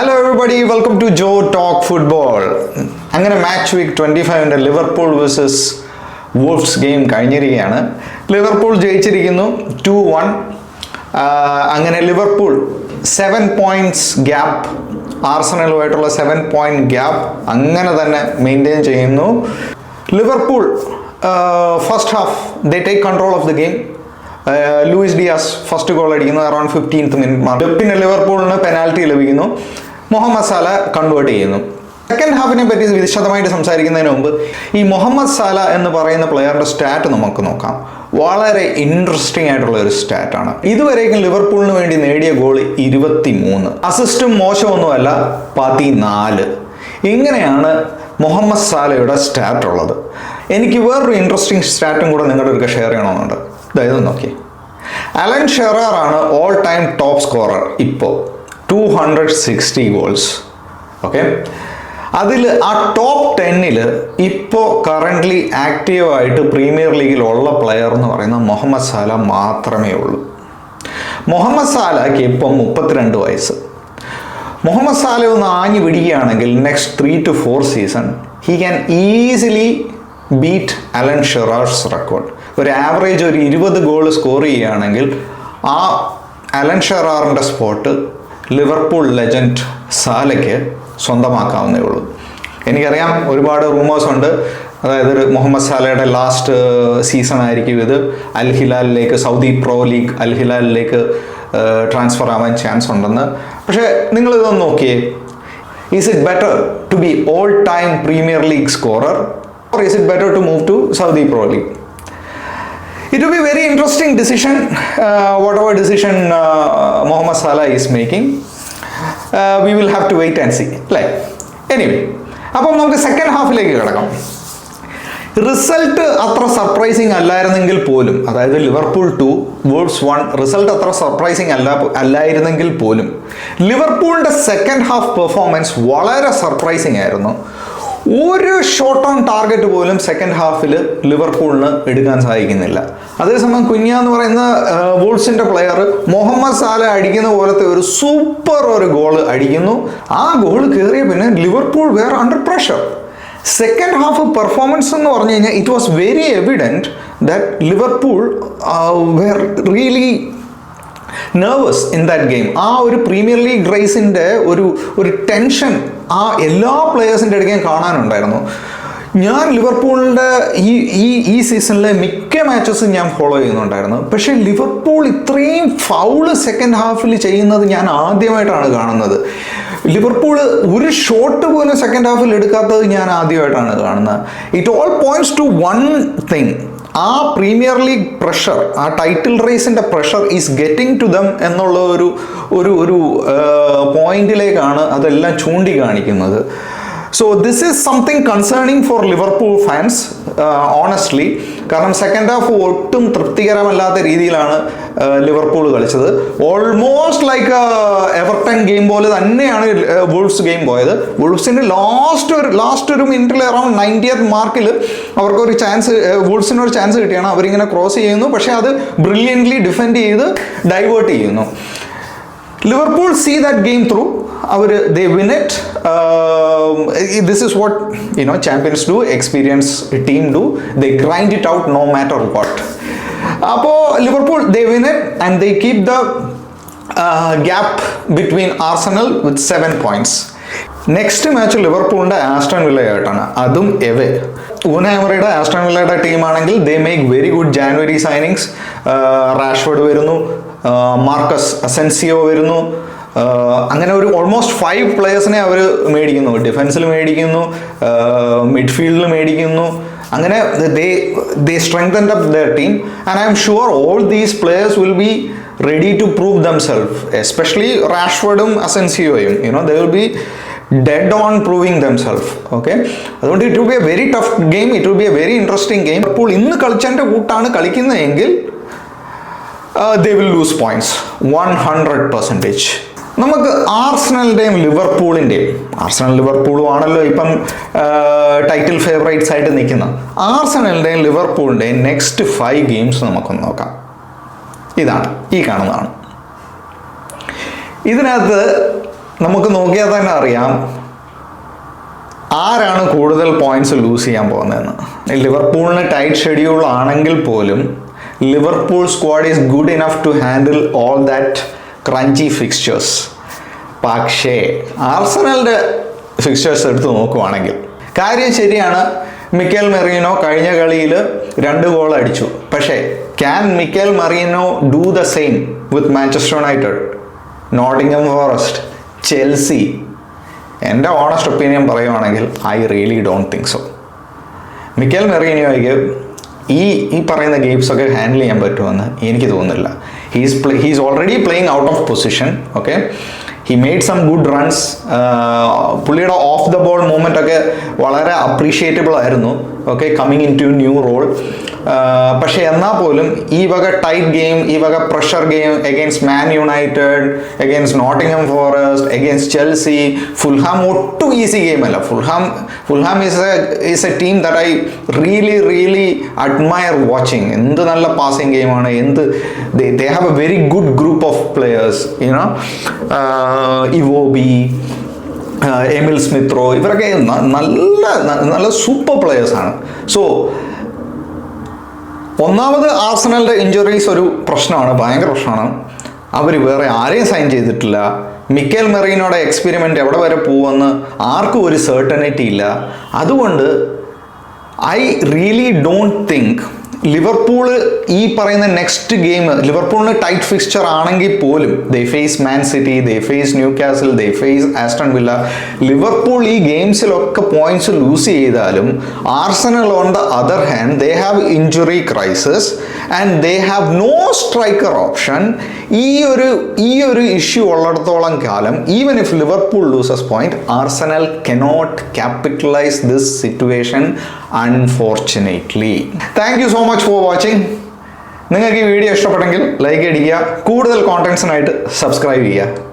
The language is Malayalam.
Hello everybody, welcome to Joe Talk Football. അങ്ങനെ match week 25 Liverpool versus Wolves game കഴിഞ്ഞിരിക്കുകയാണ്. ലിവർപൂൾ ജയിച്ചിരിക്കുന്നു 2-1. അങ്ങനെ ലിവർപൂൾ 7 പോയിന്റ്സ് ഗ്യാപ്പ്, ആർസണലുമായിട്ടുള്ള 7 പോയിന്റ് ഗ്യാപ്പ് അങ്ങനെ തന്നെ മെയിൻറ്റെയിൻ ചെയ്യുന്നു. Liverpool first half they take control of the game. Luis Diaz first goal അടിക്കുന്നു അറൌണ്ട് 15th മിനിറ്റ് മാർക്ക്. പിന്നെ ലിവർപൂളിന് പെനാൽറ്റി ലഭിക്കുന്നു. മുഹമ്മദ് സാല കൺവേർട്ട് ചെയ്യുന്നു. സെക്കൻഡ് ഹാഫിനെ പറ്റി വിശദമായിട്ട് സംസാരിക്കുന്നതിന് മുമ്പ് ഈ മുഹമ്മദ് സാല എന്ന് പറയുന്ന പ്ലെയറിന്റെ സ്റ്റാറ്റ് നമുക്ക് നോക്കാം. വളരെ ഇൻട്രസ്റ്റിംഗ് ആയിട്ടുള്ള ഒരു സ്റ്റാറ്റാണ്. ഇതുവരേക്കും ലിവർപൂളിന് വേണ്ടി നേടിയ ഗോൾ 23, അസിസ്റ്റും മോശമൊന്നുമല്ല 14. ഇങ്ങനെയാണ് മുഹമ്മദ് സാലയുടെ സ്റ്റാറ്റ് ഉള്ളത്. എനിക്ക് വേറൊരു ഇൻട്രസ്റ്റിംഗ് സ്റ്റാറ്റും കൂടെ നിങ്ങളുടെ അടുക്ക ഷെയർ ചെയ്യണമെന്നുണ്ട്. ഇതായത് നോക്കി, അലൻ ഷെറാർ ആണ് ഓൾ ടൈം ടോപ്പ് സ്കോറർ ഇപ്പോൾ 260 ഗോൾസ്. ഓക്കെ, അതിൽ ആ ടോപ്പ് 10ൽ ഇപ്പോൾ കറൻ്റ്ലി ആക്റ്റീവായിട്ട് പ്രീമിയർ ലീഗിലുള്ള പ്ലെയർ എന്ന് പറയുന്നത് മുഹമ്മദ് സാല മാത്രമേ ഉള്ളൂ. മുഹമ്മദ് സാലയ്ക്ക് ഇപ്പം 32 വയസ്സ്. മുഹമ്മദ് സാല ഒന്ന് ആഞ്ഞു പിടിക്കുകയാണെങ്കിൽ next 3 to 4 season he can easily beat Alan Shearer's record. ഒരു ആവറേജ് ഒരു 20 ഗോൾ സ്കോർ ചെയ്യുകയാണെങ്കിൽ ആ അലൻ ഷെറാറിൻ്റെ സ്പോട്ട് ലിവർപൂൾ ലെജൻഡ് സാലയ്ക്ക് സ്വന്തമാക്കാവുന്നേ ഉള്ളൂ. എനിക്കറിയാം ഒരുപാട് റൂമേഴ്സ് ഉണ്ട്, അതായത് മുഹമ്മദ് സാലയുടെ ലാസ്റ്റ് സീസൺ ആയിരിക്കും ഇത്, അൽ ഹിലാലിലേക്ക്, സൗദി പ്രോ ലീഗ് അൽ ഹിലാലിലേക്ക് ട്രാൻസ്ഫർ ആവാൻ ചാൻസ് ഉണ്ടെന്ന്. പക്ഷേ നിങ്ങളിതൊന്ന് നോക്കിയേ, is it better to be all time Premier League scorer or is it better to move to Saudi Pro League? It will be a very interesting decision, whatever decision Mohamed Salah is making. We will have to wait and see. Like, anyway, അപ്പം നമുക്ക് സെക്കൻഡ് ഹാഫിലേക്ക് കിടക്കാം. റിസൾട്ട് അത്ര സർപ്രൈസിങ് അല്ലായിരുന്നെങ്കിൽ പോലും, അതായത് ലിവർപൂൾ 2 വോൾഫ്സ് 1 റിസൾട്ട് അത്ര സർപ്രൈസിങ് അല്ലായിരുന്നെങ്കിൽ പോലും ലിവർപൂളിൻ്റെ സെക്കൻഡ് ഹാഫ് പെർഫോമൻസ് വളരെ സർപ്രൈസിങ് ആയിരുന്നു. ഒരു ഷോട്ട് ഓൺ ടാർഗറ്റ് പോലും സെക്കൻഡ് ഹാഫിൽ ലിവർപൂളിന് എടുക്കാൻ സാധിക്കുന്നില്ല. അതേസമയം കുഞ്ഞ എന്ന് പറയുന്ന വോൾഫ്സിന്റെ പ്ലെയർ മുഹമ്മദ് സാല അടിക്കുന്ന പോലത്തെ ഒരു സൂപ്പർ ഒരു ഗോൾ അടിക്കുന്നു. ആ ഗോൾ കയറിയ പിന്നെ Liverpool were under pressure. Second half performance എന്ന് പറഞ്ഞു കഴിഞ്ഞാൽ it was very evident that Liverpool were really nervous in that game. ആ ഒരു പ്രീമിയർ ലീഗ് റേസിൻ്റെ ഒരു ടെൻഷൻ ആ എല്ലാ പ്ലെയേഴ്സിൻ്റെ ഇടയ്ക്കും കാണാനുണ്ടായിരുന്നു. ഞാൻ ലിവർപൂളിൻ്റെ ഈ സീസണിലെ മിക്ക മാച്ചസും ഞാൻ ഫോളോ ചെയ്യുന്നുണ്ടായിരുന്നു. പക്ഷേ ലിവർപൂൾ ഇത്രയും ഫൗള് സെക്കൻഡ് ഹാഫിൽ ചെയ്യുന്നത് ഞാൻ ആദ്യമായിട്ടാണ് കാണുന്നത്. ലിവർപൂൾ ഒരു ഷോട്ട് പോലും സെക്കൻഡ് ഹാഫിൽ എടുക്കാത്തത് ഞാൻ ആദ്യമായിട്ടാണ് കാണുന്നത്. It all points to one thing, ആ പ്രീമിയർ ലീഗ് പ്രഷർ, ആ ടൈറ്റിൽ റേസിൻ്റെ pressure is getting to them എന്നുള്ള ഒരു പോയിന്റിലേക്കാണ് അതെല്ലാം ചൂണ്ടിക്കാണിക്കുന്നത്. So this is something concerning for Liverpool fans honestly. കാരണം സെക്കൻഡ് ഹാഫ് ഒട്ടും തൃപ്തികരമല്ലാത്ത രീതിയിലാണ് ലിവർപൂൾ കളിച്ചത്. ഓൾമോസ്റ്റ് ലൈക്ക് എവർട്ടൺ ഗെയിം പോലെ തന്നെയാണ് വോൾഫ്സ് ഗെയിം പോയത്. വോൾഫ്സിൻ്റെ ലാസ്റ്റ് ഒരു മിനിറ്റിൽ അറൌണ്ട് 90th മാർക്കിൽ അവർക്കൊരു ചാൻസ്, വോൾഫ്സിനൊരു ചാൻസ് കിട്ടിയാണ്. അവരിങ്ങനെ ക്രോസ് ചെയ്യുന്നു, പക്ഷേ അത് ബ്രില്യൻ്റ്ലി ഡിഫെൻഡ് ചെയ്ത് ഡൈവേർട്ട് ചെയ്യുന്നു. Liverpool see that game through. they win it. This is what champions do, experienced team do. They grind it out no matter what. അപ്പോൾ Liverpool they win it and they keep the gap between Arsenal with 7 points. Next match ലിവർപൂളിൻ്റെ ആസ്റ്റൺ വില്ലയായിട്ടാണ്, അതും എവേ. ഊനായ് എമറിയുടെ ആസ്റ്റൺ വില്ലയുടെ ടീമാണെങ്കിൽ they make very good January signings. Rashford വരുന്നു, മാർക്കസ് അസെൻസിയോ വരുന്നു. അങ്ങനെ ഒരു ഓൾമോസ്റ്റ് 5 പ്ലെയേഴ്സിനെ അവർ മേടിക്കുന്നു. ഡിഫൻസിൽ മേടിക്കുന്നു, മിഡ്ഫീൽഡിൽ മേടിക്കുന്നു. അങ്ങനെ they strengthened up their team and I am sure all these players will be ready to prove themselves, especially Rashfordum Asensioയും. They will be dead on proving themselves. Okay, അതുകൊണ്ട് it will be a very tough game, it will be a very interesting game. അപ്പോൾ ഇന്ന് കളിച്ചതിൻ്റെ കൂട്ടാണ് കളിക്കുന്നതെങ്കിൽ they will lose points 100%. നമുക്ക് ആർസണലിൻ്റെയും ലിവർപൂളിൻ്റെയും, ആർസണൽ ലിവർപൂളും ആണല്ലോ ഇപ്പം ടൈറ്റിൽ ഫേവറേറ്റ്സ് ആയിട്ട് നിൽക്കുന്നത്, ആർസണലിൻ്റെയും ലിവർപൂളിൻ്റെയും നെക്സ്റ്റ് 5 ഗെയിംസ് നമുക്കൊന്ന് നോക്കാം. ഈ കാണുന്നതാണ്. ഇതിനകത്ത് നമുക്ക് നോക്കിയാൽ തന്നെ അറിയാം ആരാണ് കൂടുതൽ പോയിന്റ്സ് ലൂസ് ചെയ്യാൻ പോകുന്നതെന്ന്. ലിവർപൂളിന് ടൈറ്റ് ഷെഡ്യൂൾ ആണെങ്കിൽ പോലും Liverpool squad is good enough to handle all that crunchy fixtures. പക്ഷേ ആർസണലിൻ്റെ ഫിക്സ്ചേഴ്സ് എടുത്ത് നോക്കുവാണെങ്കിൽ കാര്യം ശരിയാണ്. മിക്കേൽ മെറീനോ കഴിഞ്ഞ കളിയിൽ 2 ഗോൾ അടിച്ചു. പക്ഷേ can Mikel Merino do the same with Manchester United, Nottingham Forest, Chelsea? എൻ്റെ ഓണസ്റ്റ് ഒപ്പീനിയൻ പറയുവാണെങ്കിൽ I really don't think so. Mikel മെറീനോയ്ക്ക് ഈ പറയുന്ന ഗെയിംസൊക്കെ ഹാൻഡിൽ ചെയ്യാൻ പറ്റുമെന്ന് എനിക്ക് തോന്നുന്നില്ല. He's already playing out of position. Okay, he made some good runs. പുള്ളിയുടെ ഓഫ് ദ ബോൾ മൂവ്മെൻ്റ് ഒക്കെ വളരെ അപ്രീഷിയേറ്റബിൾ ആയിരുന്നു. Okay, coming in to new role. പക്ഷേ എന്നാൽ പോലും ഈ വക ടൈറ്റ് ഗെയിം, ഈ വക pressure game against Man United, against Nottingham forest, against Chelsea, Fulham ഒട്ടും ഈസി ഗെയിം അല്ല. Fulham is A team that I really admire watching. എന്ത് നല്ല പാസിങ് ഗെയിമാണ്, they have a very good group of players, you know, Iwobi, Emile Smith Rowe, ഇവരൊക്കെ നല്ല സൂപ്പർ പ്ലെയേഴ്സാണ്. സോ ഒന്നാമത് ആർസണലിൻ്റെ ഇഞ്ചുറീസ് ഒരു പ്രശ്നമാണ്, ഭയങ്കര പ്രശ്നമാണ്. അവർ വേറെ ആരെയും സൈൻ ചെയ്തിട്ടില്ല. മിക്കേൽ മെറീനോയുടെ എക്സ്പെരിമെൻ്റ് എവിടെ വരെ പോകുമെന്ന് ആർക്കും ഒരു സെർട്ടനിറ്റി ഇല്ല. അതുകൊണ്ട് I really don't think Liverpool ഈ പറയുന്ന നെക്സ്റ്റ് ഗെയിം, ലിവർപൂളിന് ടൈറ്റ് ഫിക്സ്ചർ ആണെങ്കിൽ പോലും they face Man City, they face Newcastle, they face Aston Villa. Liverpool ഈ ഗെയിംസിലൊക്കെ പോയിന്റ്സ് ലൂസ് ചെയ്താലും Arsenal on the other hand they have injury crisis and they have no striker option. ഈ ഒരു ഇഷ്യൂ ഉള്ളിടത്തോളം കാലം even if Liverpool loses point, Arsenal cannot capitalise this situation unfortunately. Thank you so much for watching. നിങ്ങൾക്ക് ഈ വീഡിയോ ഇഷ്ടപ്പെട്ടെങ്കിൽ ലൈക്ക് അടിക്കുക, കൂടുതൽ കോണ്ടന്റ്സിനായിട്ട് സബ്സ്ക്രൈബ് ചെയ്യുക.